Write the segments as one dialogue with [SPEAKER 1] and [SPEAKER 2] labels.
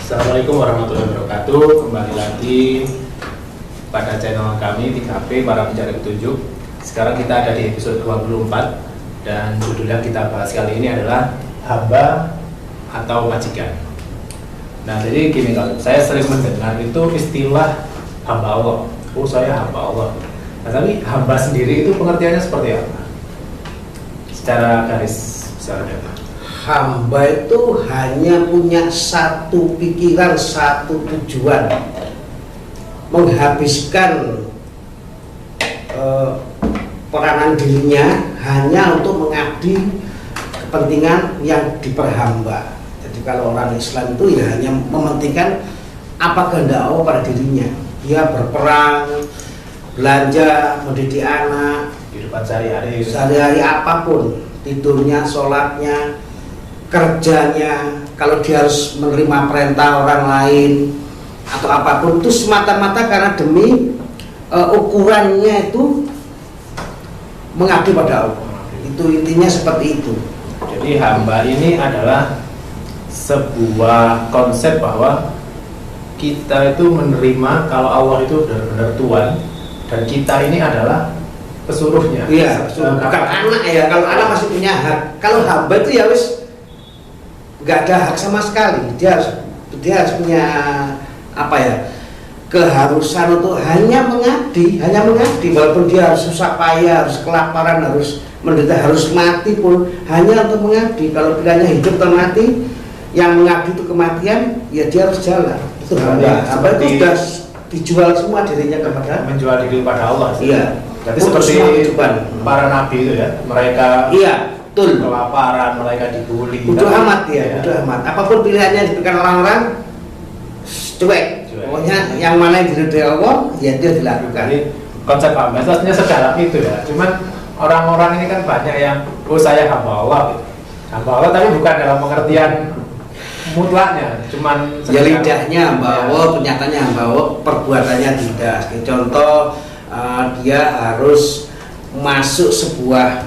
[SPEAKER 1] Assalamualaikum warahmatullahi wabarakatuh. Kembali lagi pada channel kami 3P Para Pencari Petunjuk. Sekarang kita ada di episode 24 dan judul yang kita bahas kali ini adalah hamba atau majikan. Nah, jadi gini, kalau saya sering mendengar itu istilah hamba Allah. Oh, saya hamba Allah. Nah, tapi hamba sendiri itu pengertiannya seperti apa? Secara garis besar.
[SPEAKER 2] Hamba itu hanya punya satu pikiran, satu tujuan, menghabiskan peranan dirinya hanya untuk mengabdi kepentingan yang diperhamba. Jadi kalau orang Islam itu ya hanya mementingkan apa kehendak Allah pada dirinya. Dia berperang, belanja, mendidik anak,
[SPEAKER 1] Kehidupan
[SPEAKER 2] sehari-hari apapun, tidurnya, sholatnya, kerjanya, kalau dia harus menerima perintah orang lain atau apapun itu semata-mata karena demi ukurannya itu mengabdi pada Allah. Itu intinya seperti itu.
[SPEAKER 1] Jadi hamba ini adalah sebuah konsep bahwa kita itu menerima kalau Allah itu benar-benar Tuhan dan kita ini adalah pesuruhnya.
[SPEAKER 2] Iya, bukan anak ya. Kalau anak masih punya hak. Kalau hamba itu ya wis nggak ada hak sama sekali. Dia harus punya apa ya, keharusan untuk hanya mengabdi walaupun dia harus susah payah, harus kelaparan, harus menderita, harus mati pun hanya untuk mengabdi. Kalau pilihannya hidup atau mati, yang mengabdi itu kematian, ya dia harus jalan. Itu hamba itu sudah dijual semua dirinya kepada,
[SPEAKER 1] menjual diri pada Allah.
[SPEAKER 2] Iya.
[SPEAKER 1] Jadi seperti para nabi itu ya, mereka
[SPEAKER 2] betul,
[SPEAKER 1] kelaparan, mereka dibully.
[SPEAKER 2] Bodoh amat ya, bodoh amat. Apapun pilihannya diberikan orang-orang, cuek. Pokoknya yang mana yang diridhoi Allah, ya dia dilakukan.
[SPEAKER 1] Jadi konsep hamba itu artinya sedalam itu ya. Cuman orang-orang ini kan banyak yang, oh saya hamba Allah gitu. Hamba Allah tapi bukan dalam pengertian mutlaknya, cuman
[SPEAKER 2] ya lidahnya hamba Allah, kenyataannya hamba Allah, perbuatannya tidak. Contoh, dia harus masuk sebuah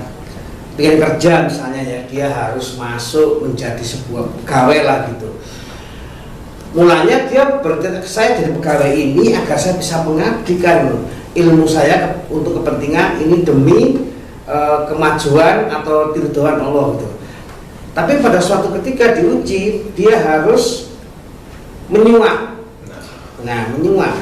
[SPEAKER 2] bikin kerja misalnya ya, dia harus masuk menjadi sebuah pegawai lah gitu. Mulanya dia berkata, saya jadi pegawai ini agar saya bisa mengabdikan ilmu saya untuk kepentingan ini demi kemajuan atau keridhaan Allah gitu. Tapi pada suatu ketika diuji, dia harus menyuap. Nah, menyuap.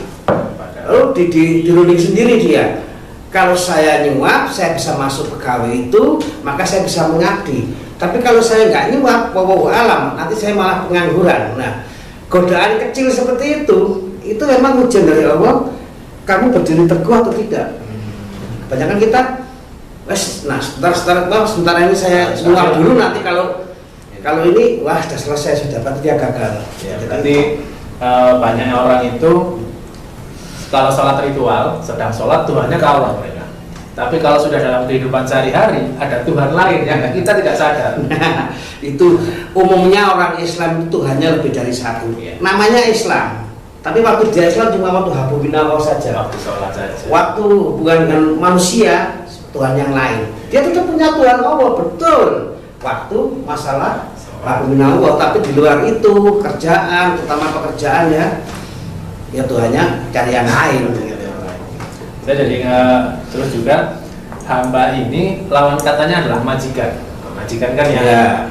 [SPEAKER 2] Lalu dirunding sendiri dia. Kalau saya nyuap, saya bisa masuk pegawai itu, maka saya bisa mengabdi. Tapi kalau saya nggak nyuap, wallahu alam, nanti saya malah pengangguran. Nah, godaan kecil seperti itu memang ujian dari Allah. Kamu berdiri teguh atau tidak? Kebanyakan kita, sebentar ini saya nyuap dulu, nanti kalau ini, wah sudah selesai, sudah berarti dia gagal.
[SPEAKER 1] Ya, berarti banyak orang itu kalau sholat ritual, sedang sholat Tuhannya ke Allah mereka. Tapi kalau sudah dalam kehidupan sehari-hari, ada Tuhan lain yang kita tidak sadar.
[SPEAKER 2] Nah, itu umumnya orang Islam itu Tuhannya lebih dari satu.
[SPEAKER 1] Ya.
[SPEAKER 2] Namanya Islam, tapi waktu dia Islam cuma waktu habubin Allah saja.
[SPEAKER 1] Waktu sholat saja.
[SPEAKER 2] Waktu hubungan dengan manusia, Tuhan yang lain. Dia tetap punya Tuhan Allah, betul. Waktu masalah habubin Allah, tapi di luar itu kerjaan, terutama pekerjaan ya Tuhannya cari yang lain.
[SPEAKER 1] Saya jadi terus juga hamba ini lawan katanya adalah majikan. Majikan kan ya.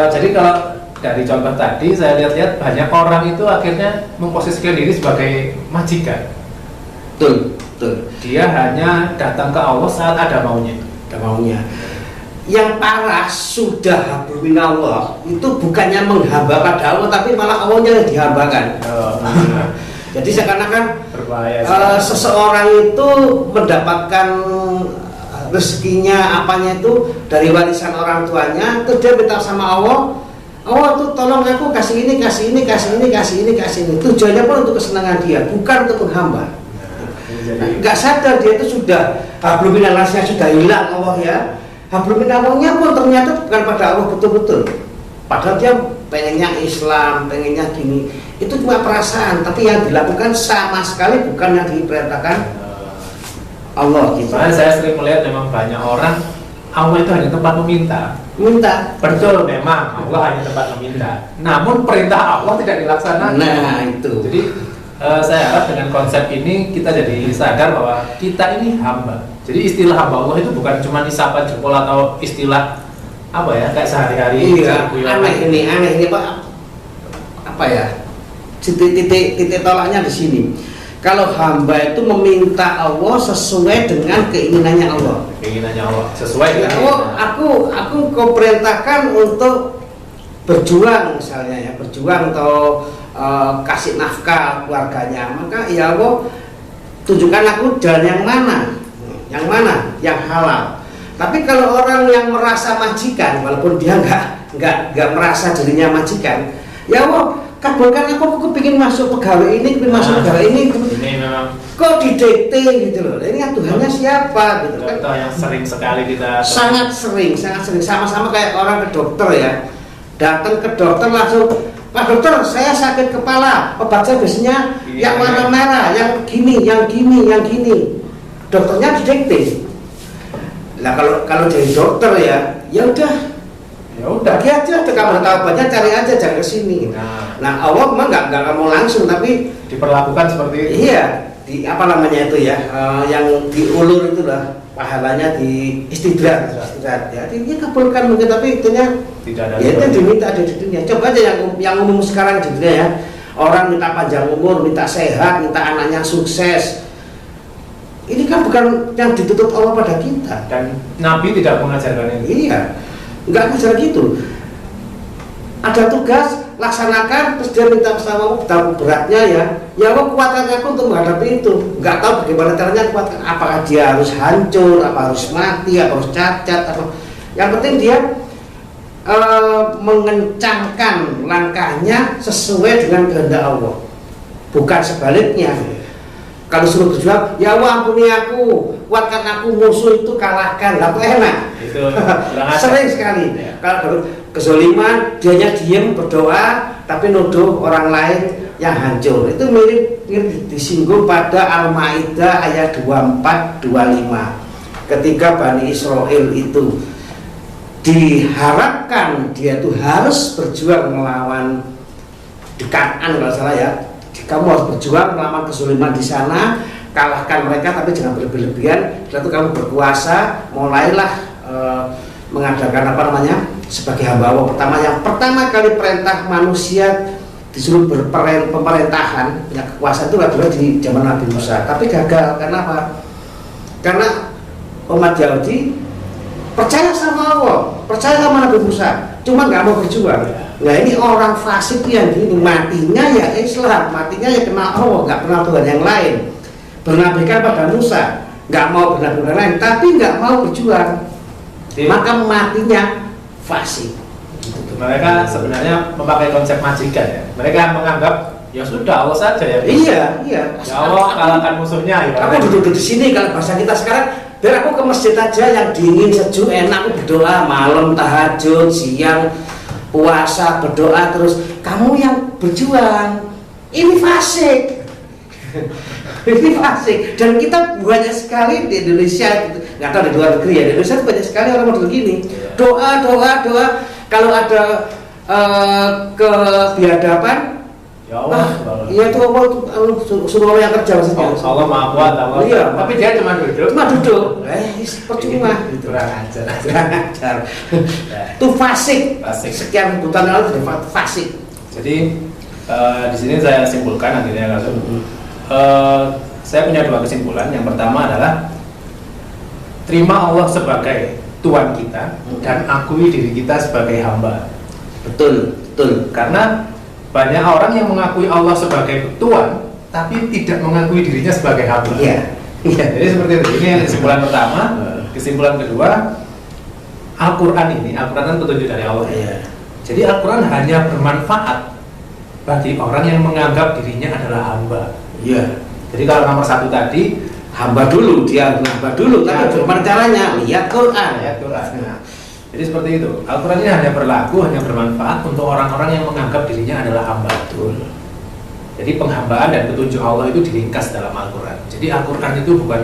[SPEAKER 1] Jadi kalau dari contoh tadi saya lihat-lihat banyak orang itu akhirnya memposisikan diri sebagai majikan.
[SPEAKER 2] Betul.
[SPEAKER 1] Dia hanya datang ke Allah saat ada maunya.
[SPEAKER 2] Yang parah sudah hablum minallah itu bukannya menghamba pada Allah, tapi malah Allahnya yang dihambakan. Jadi seakan-akan seseorang itu mendapatkan rezekinya apanya itu dari warisan orang tuanya, terus dia minta sama Allah tuh tolong aku kasih ini. Tujuannya pun untuk kesenangan dia, bukan untuk menghamba. Nggak sadar dia itu sudah hablum minallahnya sudah hilang Allah ya. Hablum minallahnya pun ternyata bukan pada Allah betul-betul. Padahal dia pengennya Islam, pengennya gini. Itu cuma perasaan, tapi yang dilakukan sama sekali bukan yang diperintahkan Allah gitu.
[SPEAKER 1] Soalnya saya sering melihat memang banyak orang Allah itu hanya tempat meminta.
[SPEAKER 2] Minta.
[SPEAKER 1] Betul, memang Allah hanya tempat meminta. Namun perintah Allah tidak dilaksanakan.
[SPEAKER 2] Nah itu.
[SPEAKER 1] Jadi saya harap dengan konsep ini kita jadi sadar bahwa kita ini hamba. Jadi istilah hamba Allah itu bukan cuma isapan jempol atau istilah apa ya kayak sehari-hari.
[SPEAKER 2] Iya. Aneh ini apa ya? Titik tolaknya di sini. Kalau hamba itu meminta Allah sesuai dengan keinginannya Allah.
[SPEAKER 1] Keinginannya Allah sesuai dengan
[SPEAKER 2] aku kau perintahkan untuk berjuang misalnya ya, berjuang atau kasih nafkah keluarganya, maka ya Allah tunjukkan aku jalan yang mana yang halal. Tapi kalau orang yang merasa majikan, walaupun dia nggak merasa dirinya majikan, ya Allah kabulkan aku kepingin masuk pegawai ini, kepingin masuk pegawai ini
[SPEAKER 1] memang
[SPEAKER 2] kok didikte gitu loh. Ini kan Tuhannya siapa gitu kan?
[SPEAKER 1] Contoh yang sering sekali kita
[SPEAKER 2] sangat sering sama-sama kayak orang ke dokter ya, datang ke dokter langsung, Pak dokter saya sakit kepala, obatnya biasanya yang warna merah, yang gini, dokternya didikte. Lah kalau jadi dokter ya udah pergi aja, kamu tahu banyak cari aja, jangan kesini. Nah Allah memang nggak mau langsung, tapi
[SPEAKER 1] diperlakukan seperti itu.
[SPEAKER 2] Iya, di apa namanya itu ya, yang diulur itu lah, pahalanya di istidrak ya. Dia kabulkan mungkin, tapi itunya
[SPEAKER 1] tidak ada.
[SPEAKER 2] Ya itu diminta ada di dunia. Coba aja yang umum sekarang di dunia ya, orang minta panjang umur, minta sehat, minta anaknya sukses. Ini kan bukan yang dituntut Allah pada kita.
[SPEAKER 1] Dan Nabi tidak mengajarkan ini.
[SPEAKER 2] Iya. Enggak bisa gitu. Ada tugas, laksanakan, terus dia minta sama betapa beratnya ya Allah kuatkan aku untuk menghadapi itu. Enggak tahu bagaimana caranya kuatkan, apakah dia harus hancur, apa harus mati, apa harus cacat, apa. Yang penting dia mengencangkan langkahnya sesuai dengan kehendak Allah, bukan sebaliknya. Kalau suruh berjuang, ya Allah ampuni aku, kuatkan aku, musuh itu kalahkan, lah enak.
[SPEAKER 1] Itu
[SPEAKER 2] sering sekali. Ya. Kalau kezoliman, dianya diem berdoa, tapi nuduh orang lain yang hancur. Itu mirip disinggung pada Al-Maidah ayat 24-25. Ketika Bani Israel itu diharapkan dia tuh harus berjuang melawan di Kan'an kalau salah ya. Kamu harus berjuang melawan kezaliman di sana, kalahkan mereka tapi jangan berlebihan. Setelah itu kamu berkuasa, mulailah mengadakan apa namanya sebagai hamba Allah. Pertama kali perintah manusia disuruh pemerintahan, punya kekuasaan itu adalah di zaman Nabi Musa. Tapi gagal karena apa? Karena umat Yahudi percaya sama Allah, percaya sama Nabi Musa, cuma nggak mau berjuang. Nah ini orang fasik yang gini, matinya ya Islam, matinya ya kenal Allah, nggak kenal Tuhan yang lain. Bernabikan pada Musa, nggak mau bernabikan lain, tapi nggak mau berjuang, maka matinya fasik.
[SPEAKER 1] Mereka sebenarnya memakai konsep majikan ya. Mereka menganggap ya sudah Allah saja ya.
[SPEAKER 2] Iya.
[SPEAKER 1] Ya Allah kalahkan musuhnya. Ya.
[SPEAKER 2] Aku duduk di sini kalau bahasa kita sekarang, biar aku ke masjid aja yang dingin, sejuk, enak, aku berdoa malam, tahajud, siang, puasa, berdoa terus. Kamu yang berjuang, ini fasik. Ini fasik. Dan kita banyak sekali di Indonesia, nggak tahu di luar negeri ya, di Indonesia banyak sekali orang model gini. Doa. Kalau ada kebiadaban,
[SPEAKER 1] ya Allah,
[SPEAKER 2] iya itu Allah suruh orang yang kerja maksudnya.
[SPEAKER 1] Allah Maha Kuat, Allah.
[SPEAKER 2] Iya,
[SPEAKER 1] tapi dia cuma duduk.
[SPEAKER 2] Percuma.
[SPEAKER 1] Kurang ajar.
[SPEAKER 2] Itu fasik. Sekian ribuan lalu sudah fasik.
[SPEAKER 1] Jadi di sini saya simpulkan akhirnya saya punya dua kesimpulan. Yang pertama adalah terima Allah sebagai Tuhan kita dan akui diri kita sebagai hamba. Betul. Karena banyak orang yang mengakui Allah sebagai Tuhan, tapi tidak mengakui dirinya sebagai hamba.
[SPEAKER 2] Iya.
[SPEAKER 1] Jadi seperti itu. Ini kesimpulan pertama. Kesimpulan kedua, Al-Quran kan petunjuk dari Allah.
[SPEAKER 2] Iya.
[SPEAKER 1] Jadi Al-Quran hanya bermanfaat bagi orang yang menganggap dirinya adalah hamba.
[SPEAKER 2] Iya.
[SPEAKER 1] Jadi kalau nomor satu tadi,
[SPEAKER 2] hamba dulu, tapi bagaimana caranya? Lihat Quran.
[SPEAKER 1] Nah, jadi seperti itu. Al-Quran ini hanya berlaku, hanya bermanfaat untuk orang-orang yang menganggap dirinya adalah hamba. Betul. Jadi penghambaan dan petunjuk Allah itu diringkas dalam Al-Quran. Jadi Al-Quran itu bukan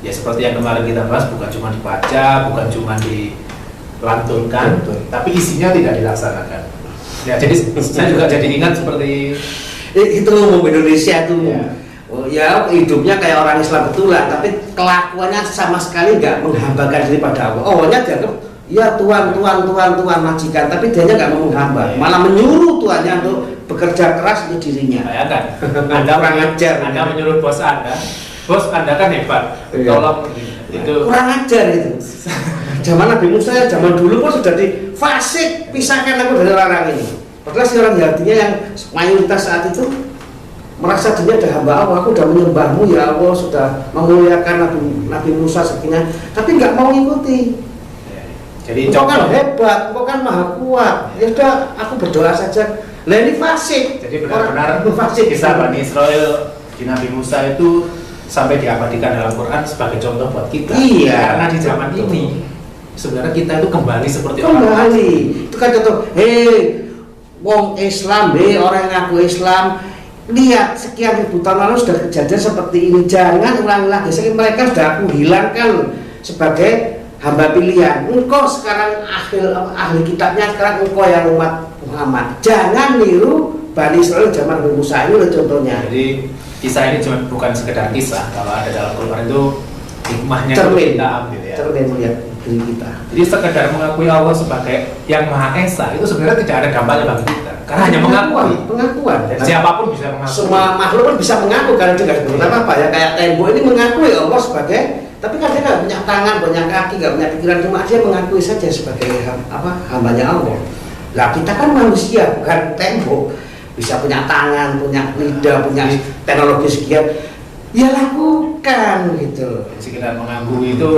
[SPEAKER 1] ya seperti yang kemarin kita bahas, bukan cuma dibaca, bukan cuma dilantunkan, tapi isinya tidak dilaksanakan. Ya, jadi saya juga jadi ingat seperti
[SPEAKER 2] itu umum Indonesia tuh.
[SPEAKER 1] Ya.
[SPEAKER 2] Oh, ya hidupnya kayak orang Islam betulan, tapi kelakuannya sama sekali nggak menghambakan diri pada Allah. Awalnya dianggap ya Tuhan majikan, tapi dia nggak mau menghamba, malah menyuruh tuannya untuk bekerja keras untuk dirinya.
[SPEAKER 1] Bayangkan, Anda
[SPEAKER 2] kurang ajar.
[SPEAKER 1] Anda menyuruh bos Anda kan hebat, tolong itu
[SPEAKER 2] kurang ajar itu. Zaman Nabi Musa, zaman dulu pun sudah difasik, pisahkan aku dari orang ini. Padahal si orang Yahudinya yang mayoritas saat itu merasa dia adalah hamba Allah, aku sudah menyembahmu ya Allah, sudah memuliakan Nabi Musa sekian, tapi nggak mau ngikuti.
[SPEAKER 1] Jadi
[SPEAKER 2] engkau kan hebat, engkau kan maha kuat, ya sudah aku berdoa saja. Lah ini fasik.
[SPEAKER 1] Jadi benar-benar
[SPEAKER 2] fasik.
[SPEAKER 1] Kisah Bani Israel di Nabi Musa itu sampai diabadikan dalam Quran sebagai contoh buat kita.
[SPEAKER 2] Iya.
[SPEAKER 1] Karena di zaman ini sebenarnya kita itu kembali seperti
[SPEAKER 2] orang. Itu kan contoh, wong Islam, orang yang ngaku Islam, lihat sekian ribu tahun lalu sudah kejadian seperti ini, jangan ulang lagi. Mereka sudah aku hilangkan sebagai hamba pilihan. Engkau sekarang ahli kitabnya, sekarang engkau yang umat Muhammad. Jangan niru Bani Israel zaman Nabi Musa, ini loh contohnya.
[SPEAKER 1] Jadi kisah ini cuma bukan sekedar kisah, kalau ada dalam Quran itu hikmahnya
[SPEAKER 2] cermin,
[SPEAKER 1] kita ambil ya.
[SPEAKER 2] Cermin melihat diri kita.
[SPEAKER 1] Jadi sekedar mengakui Allah sebagai yang Maha Esa itu sebenarnya tidak ada dampaknya bagi kita. Karena hanya
[SPEAKER 2] pengakuan.
[SPEAKER 1] Dan siapapun bisa mengaku.
[SPEAKER 2] Semua makhluk pun bisa mengaku karena dia nggak sebut apa ya, kayak tembok ini mengakui Allah sebagai, tapi kan dia nggak punya tangan, punya kaki, nggak punya pikiran, cuma dia mengakui saja sebagai hambanya Allah. Lah kita kan manusia, bukan tembok, bisa punya tangan, punya lidah, punya teknologi sekian, ya lakukan gitu.
[SPEAKER 1] Sekedar mengaku itu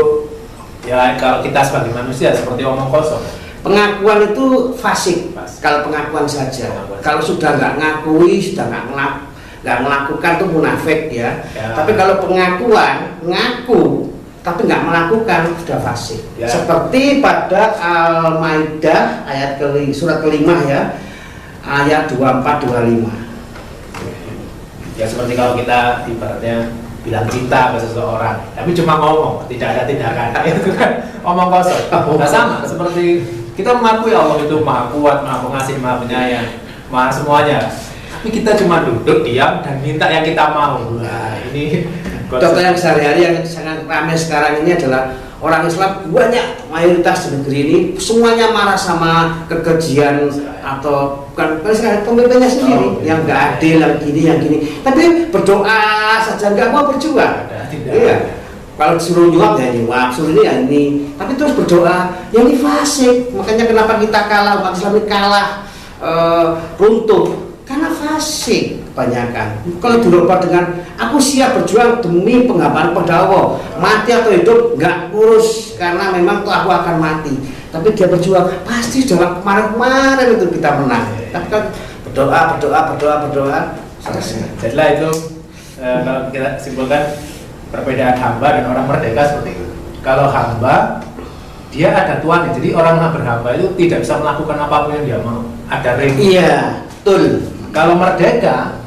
[SPEAKER 1] ya kalau kita sebagai manusia seperti omong kosong.
[SPEAKER 2] Pengakuan itu fasik, kalau pengakuan saja. Kalau sudah nggak ngakui, sudah nggak melakukan itu munafik ya. Tapi kalau pengakuan, ngaku tapi nggak melakukan, sudah fasik. Ya. Seperti pada Al-Maidah ayat surat kelima ya, ayat 24-25.
[SPEAKER 1] Ya seperti kalau kita ibaratnya bilang cinta ke seseorang, tapi cuma ngomong, tidak ada tindakan, itu kan omong kosong. Nah, sama seperti kita mengakui Allah itu maha kuat, maha pengasih, maha penyayang, maha semuanya, tapi kita cuma duduk diam dan minta yang kita mau. Nah ini
[SPEAKER 2] contoh yang sehari-hari yang sangat ramai sekarang ini adalah orang Islam banyak, mayoritas di negeri ini semuanya marah sama kekejian atau bukan pemimpinnya sendiri yang nggak adil, yang gini, tapi berdoa saja nggak mau berjuang. Iya. Kalau disuruh nyuap ya nyuap, suruh ini ya ini, tapi terus berdoa, ya ini fasik. Makanya kenapa kita kalah, umat Islam ini kalah, runtuh, karena fasik kebanyakan. Kalau dirubah dengan aku siap berjuang demi penghambaan pada Allah, mati atau hidup nggak urus, karena memang tuh aku akan mati. Tapi dia berjuang, pasti dalam kemarin itu kita menang. Tapi kan berdoa, selesai.
[SPEAKER 1] Jadilah itu kalau kita simpulkan perbedaan hamba dan orang merdeka seperti itu. Kalau hamba, dia ada tuannya. Jadi orang yang berhamba itu tidak bisa melakukan apapun yang dia mau. Ada remisi.
[SPEAKER 2] Iya, betul.
[SPEAKER 1] Kalau merdeka,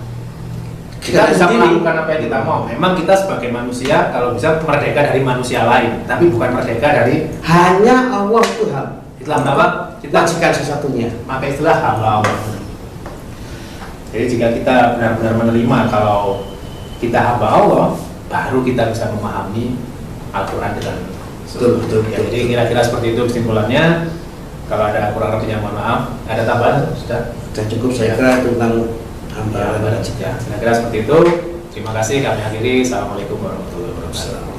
[SPEAKER 1] kita bisa melakukan apa yang kita mau. Memang kita sebagai manusia, kalau bisa merdeka dari manusia lain, tapi bukan merdeka dari
[SPEAKER 2] hanya Allah Tuhan.
[SPEAKER 1] Itulah kenapa kita
[SPEAKER 2] majikan sesatunya.
[SPEAKER 1] Maka istilah hamba Allah. Jadi jika kita benar-benar menerima kalau kita hamba Allah, baru kita bisa memahami Al-Quran dengan
[SPEAKER 2] betul.
[SPEAKER 1] Jadi kira-kira seperti itu kesimpulannya. Kalau ada kurang lebihnya mohon maaf. Ada tambahan? Sudah
[SPEAKER 2] cukup saya kira tentang hamba.
[SPEAKER 1] Ya, kira-kira seperti itu. Terima kasih, kami akhiri. Assalamualaikum warahmatullahi wabarakatuh.